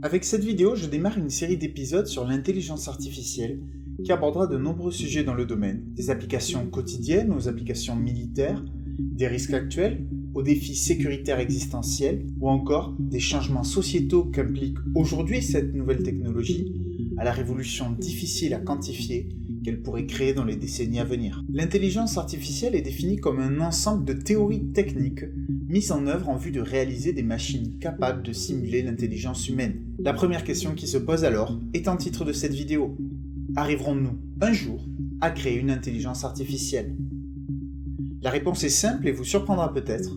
Avec cette vidéo, je démarre une série d'épisodes sur l'intelligence artificielle qui abordera de nombreux sujets dans le domaine, des applications quotidiennes aux applications militaires, des risques actuels aux défis sécuritaires existentiels ou encore des changements sociétaux qu'implique aujourd'hui cette nouvelle technologie à la révolution difficile à quantifier qu'elle pourrait créer dans les décennies à venir. L'intelligence artificielle est définie comme un ensemble de théories techniques mises en œuvre en vue de réaliser des machines capables de simuler l'intelligence humaine. La première question qui se pose alors est en titre de cette vidéo. Arriverons-nous un jour à créer une intelligence artificielle ? La réponse est simple et vous surprendra peut-être.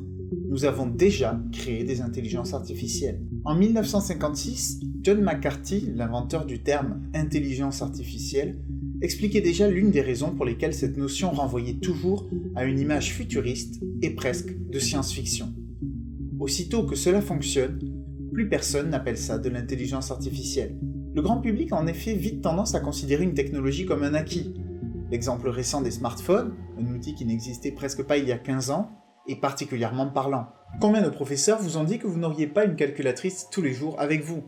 Nous avons déjà créé des intelligences artificielles. En 1956, John McCarthy, l'inventeur du terme intelligence artificielle, expliquait déjà l'une des raisons pour lesquelles cette notion renvoyait toujours à une image futuriste et presque de science-fiction. Aussitôt que cela fonctionne, plus personne n'appelle ça de l'intelligence artificielle. Le grand public a en effet vite tendance à considérer une technologie comme un acquis. L'exemple récent des smartphones, un outil qui n'existait presque pas il y a 15 ans, est particulièrement parlant. Combien de professeurs vous ont dit que vous n'auriez pas une calculatrice tous les jours avec vous ?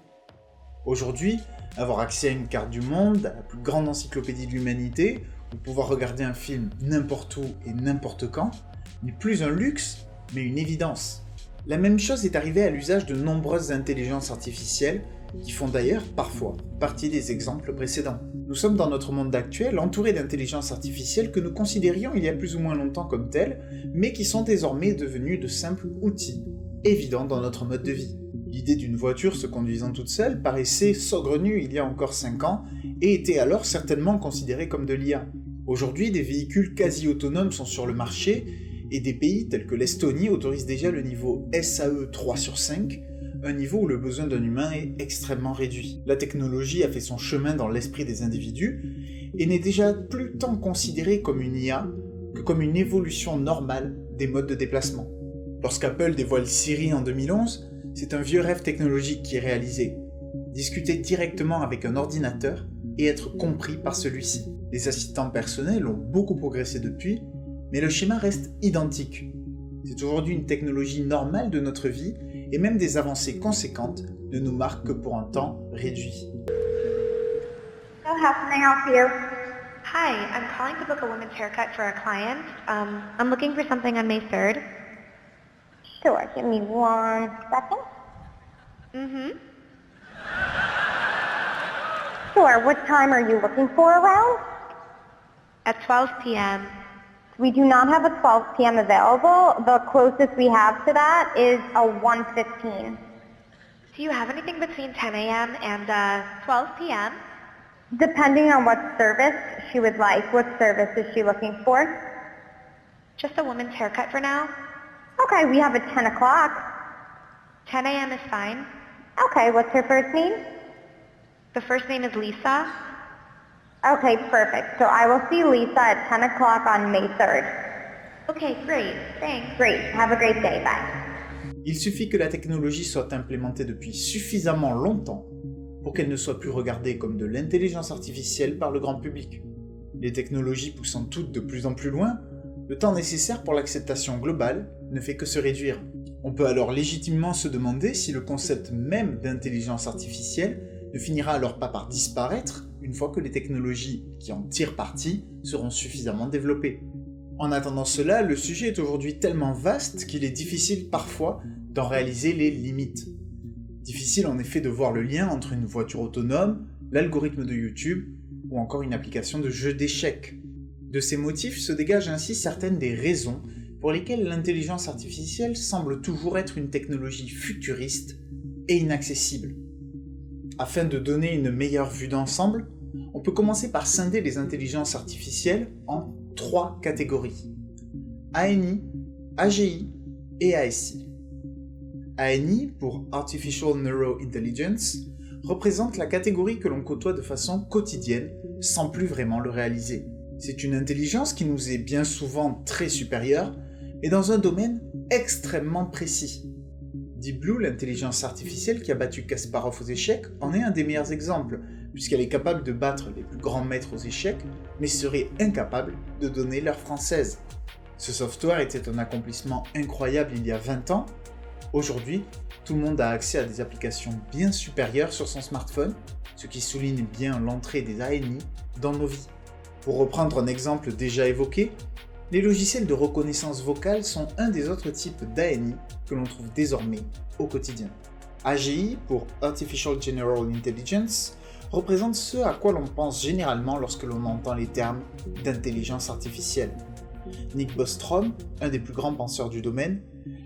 Aujourd'hui, avoir accès à une carte du monde, à la plus grande encyclopédie de l'humanité, ou pouvoir regarder un film n'importe où et n'importe quand, n'est plus un luxe, mais une évidence. La même chose est arrivée à l'usage de nombreuses intelligences artificielles, qui font d'ailleurs parfois partie des exemples précédents. Nous sommes dans notre monde actuel entourés d'intelligences artificielles que nous considérions il y a plus ou moins longtemps comme telles, mais qui sont désormais devenues de simples outils, évidents dans notre mode de vie. L'idée d'une voiture se conduisant toute seule paraissait saugrenue il y a encore 5 ans et était alors certainement considérée comme de l'IA. Aujourd'hui, des véhicules quasi autonomes sont sur le marché et des pays tels que l'Estonie autorisent déjà le niveau SAE 3 sur 5, un niveau où le besoin d'un humain est extrêmement réduit. La technologie a fait son chemin dans l'esprit des individus et n'est déjà plus tant considérée comme une IA que comme une évolution normale des modes de déplacement. Lorsqu'Apple dévoile Siri en 2011, c'est un vieux rêve technologique qui est réalisé. Discuter directement avec un ordinateur et être compris par celui-ci. Les assistants personnels ont beaucoup progressé depuis, mais le schéma reste identique. C'est aujourd'hui une technologie normale de notre vie et même des avancées conséquentes ne nous marquent que pour un temps réduit. So how can I help you? Hi, I'm calling to book a woman's haircut for a client. I'm looking for something on May 3rd. Sure, give me 1 second. Mm-hmm. Sure, what time are you looking for around? At 12 p.m. We do not have a 12 p.m. available. The closest we have to that is a 1:15. Do you have anything between 10 a.m. and 12 p.m.? Depending on what service she would like. What service is she looking for? Just a woman's haircut for now. Okay, we have a 10 o'clock. 10 a.m. is fine. Okay, what's her first name? The first name is Lisa. Okay, perfect. So I will see Lisa at 10 o'clock on May 3rd. Okay, great. Thanks. Great. Have a great day. Bye. Il suffit que la technologie soit implémentée depuis suffisamment longtemps pour qu'elle ne soit plus regardée comme de l'intelligence artificielle par le grand public. Les technologies poussant toutes de plus en plus loin, le temps nécessaire pour l'acceptation globale ne fait que se réduire. On peut alors légitimement se demander si le concept même d'intelligence artificielle ne finira alors pas par disparaître une fois que les technologies qui en tirent parti seront suffisamment développées. En attendant cela, le sujet est aujourd'hui tellement vaste qu'il est difficile parfois d'en réaliser les limites. Difficile en effet de voir le lien entre une voiture autonome, l'algorithme de YouTube ou encore une application de jeu d'échecs. De ces motifs se dégagent ainsi certaines des raisons pour lesquelles l'intelligence artificielle semble toujours être une technologie futuriste et inaccessible. Afin de donner une meilleure vue d'ensemble, on peut commencer par scinder les intelligences artificielles en 3 catégories. ANI, AGI et ASI. ANI, pour Artificial Neural Intelligence, représente la catégorie que l'on côtoie de façon quotidienne sans plus vraiment le réaliser. C'est une intelligence qui nous est bien souvent très supérieure, mais dans un domaine extrêmement précis. Deep Blue, l'intelligence artificielle qui a battu Kasparov aux échecs, en est un des meilleurs exemples, puisqu'elle est capable de battre les plus grands maîtres aux échecs, mais serait incapable de donner l'heure française. Ce software était un accomplissement incroyable il y a 20 ans, Aujourd'hui, tout le monde a accès à des applications bien supérieures sur son smartphone, ce qui souligne bien l'entrée des ANI dans nos vies. Pour reprendre un exemple déjà évoqué, les logiciels de reconnaissance vocale sont un des autres types d'ANI que l'on trouve désormais au quotidien. AGI, pour Artificial General Intelligence, représente ce à quoi l'on pense généralement lorsque l'on entend les termes d'intelligence artificielle. Nick Bostrom, un des plus grands penseurs du domaine,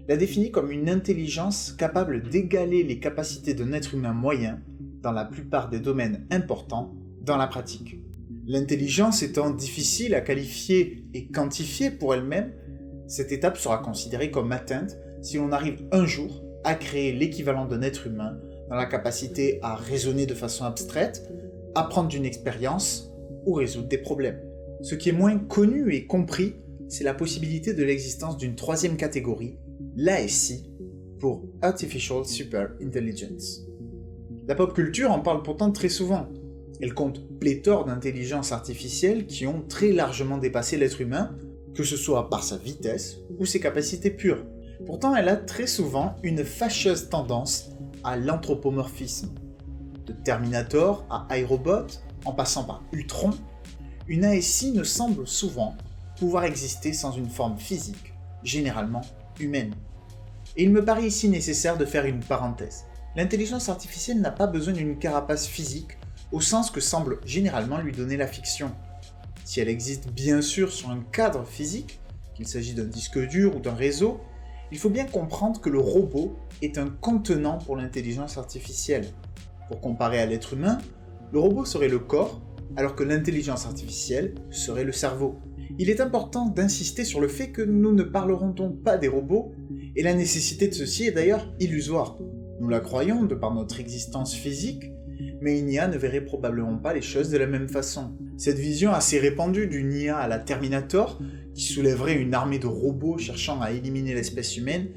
l'a défini comme une intelligence capable d'égaler les capacités d'un être humain moyen dans la plupart des domaines importants dans la pratique. L'intelligence étant difficile à qualifier et quantifier pour elle-même, cette étape sera considérée comme atteinte si l'on arrive un jour à créer l'équivalent d'un être humain dans la capacité à raisonner de façon abstraite, apprendre d'une expérience ou résoudre des problèmes. Ce qui est moins connu et compris, c'est la possibilité de l'existence d'une troisième catégorie, l'ASI, pour Artificial Super Intelligence. La pop culture en parle pourtant très souvent. Elle compte pléthore d'intelligences artificielles qui ont très largement dépassé l'être humain, que ce soit par sa vitesse ou ses capacités pures. Pourtant, elle a très souvent une fâcheuse tendance à l'anthropomorphisme. De Terminator à iRobot, en passant par Ultron, une ASI ne semble souvent pouvoir exister sans une forme physique, généralement humaine. Et il me paraît ici nécessaire de faire une parenthèse. L'intelligence artificielle n'a pas besoin d'une carapace physique au sens que semble généralement lui donner la fiction. Si elle existe bien sûr sur un cadre physique, qu'il s'agit d'un disque dur ou d'un réseau, il faut bien comprendre que le robot est un contenant pour l'intelligence artificielle. Pour comparer à l'être humain, le robot serait le corps, alors que l'intelligence artificielle serait le cerveau. Il est important d'insister sur le fait que nous ne parlerons donc pas des robots, et la nécessité de ceci est d'ailleurs illusoire. Nous la croyons de par notre existence physique, mais une IA ne verrait probablement pas les choses de la même façon. Cette vision assez répandue d'une IA à la Terminator, qui soulèverait une armée de robots cherchant à éliminer l'espèce humaine,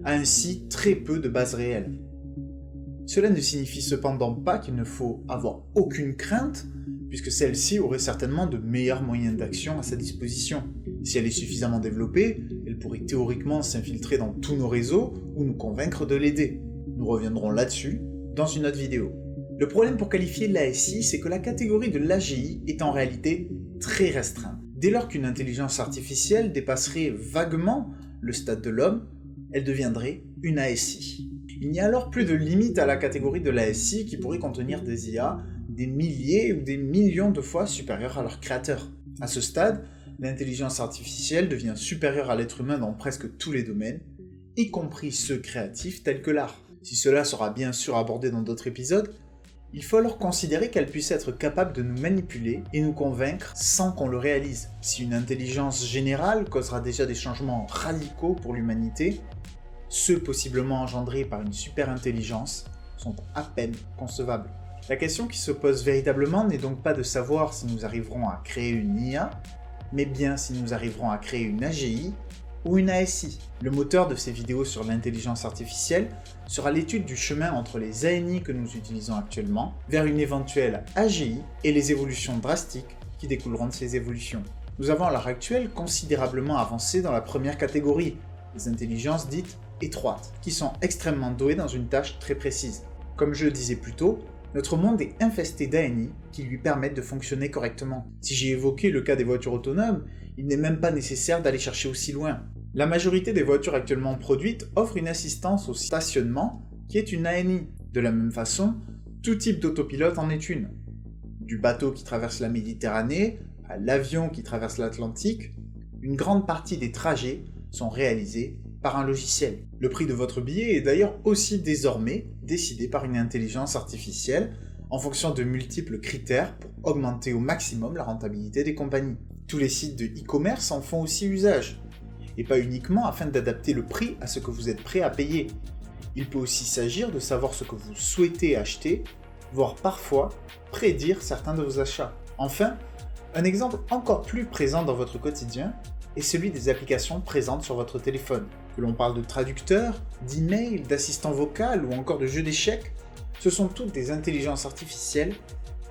a ainsi très peu de base réelle. Cela ne signifie cependant pas qu'il ne faut avoir aucune crainte, puisque celle-ci aurait certainement de meilleurs moyens d'action à sa disposition. Si elle est suffisamment développée, elle pourrait théoriquement s'infiltrer dans tous nos réseaux ou nous convaincre de l'aider. Nous reviendrons là-dessus dans une autre vidéo. Le problème pour qualifier l'ASI, c'est que la catégorie de l'AGI est en réalité très restreinte. Dès lors qu'une intelligence artificielle dépasserait vaguement le stade de l'homme, elle deviendrait une ASI. Il n'y a alors plus de limite à la catégorie de l'ASI qui pourrait contenir des IA des milliers ou des millions de fois supérieures à leur créateur. À ce stade, l'intelligence artificielle devient supérieure à l'être humain dans presque tous les domaines, y compris ceux créatifs tels que l'art. Si cela sera bien sûr abordé dans d'autres épisodes, il faut alors considérer qu'elle puisse être capable de nous manipuler et nous convaincre sans qu'on le réalise. Si une intelligence générale causera déjà des changements radicaux pour l'humanité, ceux possiblement engendrés par une super intelligence sont à peine concevables. La question qui se pose véritablement n'est donc pas de savoir si nous arriverons à créer une IA, mais bien si nous arriverons à créer une AGI ou une ASI. Le moteur de ces vidéos sur l'intelligence artificielle sera l'étude du chemin entre les ANI que nous utilisons actuellement vers une éventuelle AGI et les évolutions drastiques qui découleront de ces évolutions. Nous avons à l'heure actuelle considérablement avancé dans la première catégorie, les intelligences dites étroites, qui sont extrêmement douées dans une tâche très précise. Comme je le disais plus tôt, notre monde est infesté d'ANI qui lui permettent de fonctionner correctement. Si j'ai évoqué le cas des voitures autonomes, il n'est même pas nécessaire d'aller chercher aussi loin. La majorité des voitures actuellement produites offrent une assistance au stationnement qui est une ANI. De la même façon, tout type d'autopilote en est une. Du bateau qui traverse la Méditerranée à l'avion qui traverse l'Atlantique, une grande partie des trajets sont réalisés par un logiciel. Le prix de votre billet est d'ailleurs aussi désormais décidé par une intelligence artificielle en fonction de multiples critères pour augmenter au maximum la rentabilité des compagnies. Tous les sites de e-commerce en font aussi usage, et pas uniquement afin d'adapter le prix à ce que vous êtes prêt à payer. Il peut aussi s'agir de savoir ce que vous souhaitez acheter, voire parfois prédire certains de vos achats. Enfin, un exemple encore plus présent dans votre quotidien est celui des applications présentes sur votre téléphone. Que l'on parle de traducteurs, d'emails, d'assistants vocaux ou encore de jeux d'échecs, ce sont toutes des intelligences artificielles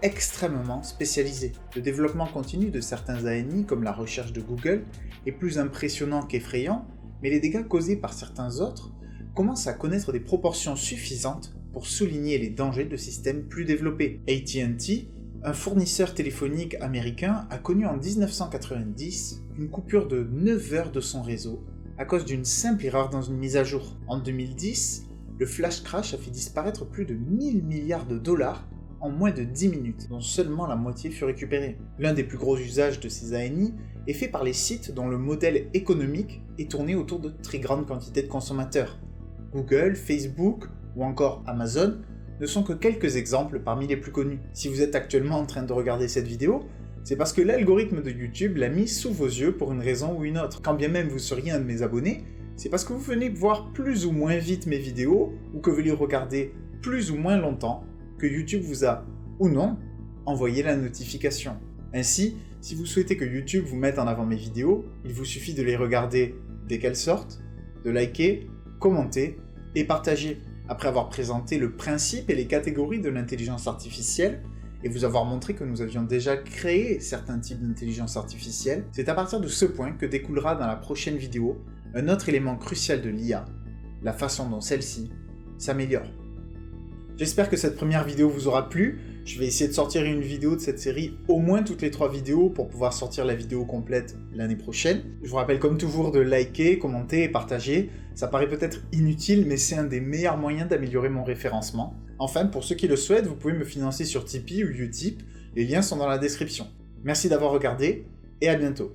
extrêmement spécialisées. Le développement continu de certains ANI, comme la recherche de Google, est plus impressionnant qu'effrayant, mais les dégâts causés par certains autres commence à connaître des proportions suffisantes pour souligner les dangers de systèmes plus développés. AT&T, un fournisseur téléphonique américain, a connu en 1990 une coupure de 9 heures de son réseau à cause d'une simple erreur dans une mise à jour. En 2010, le flash crash a fait disparaître plus de 1000 milliards de dollars en moins de 10 minutes, dont seulement la moitié fut récupérée. L'un des plus gros usages de ces ANI est fait par les sites dont le modèle économique est tourné autour de très grandes quantités de consommateurs. Google, Facebook ou encore Amazon ne sont que quelques exemples parmi les plus connus. Si vous êtes actuellement en train de regarder cette vidéo, c'est parce que l'algorithme de YouTube l'a mis sous vos yeux pour une raison ou une autre. Quand bien même vous seriez un de mes abonnés, c'est parce que vous venez voir plus ou moins vite mes vidéos ou que vous les regardez plus ou moins longtemps que YouTube vous a, ou non, envoyé la notification. Ainsi, si vous souhaitez que YouTube vous mette en avant mes vidéos, il vous suffit de les regarder dès qu'elles sortent, de liker, commenter et partager. Après avoir présenté le principe et les catégories de l'intelligence artificielle, et vous avoir montré que nous avions déjà créé certains types d'intelligence artificielle, c'est à partir de ce point que découlera dans la prochaine vidéo un autre élément crucial de l'IA, la façon dont celle-ci s'améliore. J'espère que cette première vidéo vous aura plu. Je vais essayer de sortir une vidéo de cette série, au moins toutes les 3 vidéos, pour pouvoir sortir la vidéo complète l'année prochaine. Je vous rappelle comme toujours de liker, commenter et partager. Ça paraît peut-être inutile, mais c'est un des meilleurs moyens d'améliorer mon référencement. Enfin, pour ceux qui le souhaitent, vous pouvez me financer sur Tipeee ou Utip. Les liens sont dans la description. Merci d'avoir regardé, et à bientôt.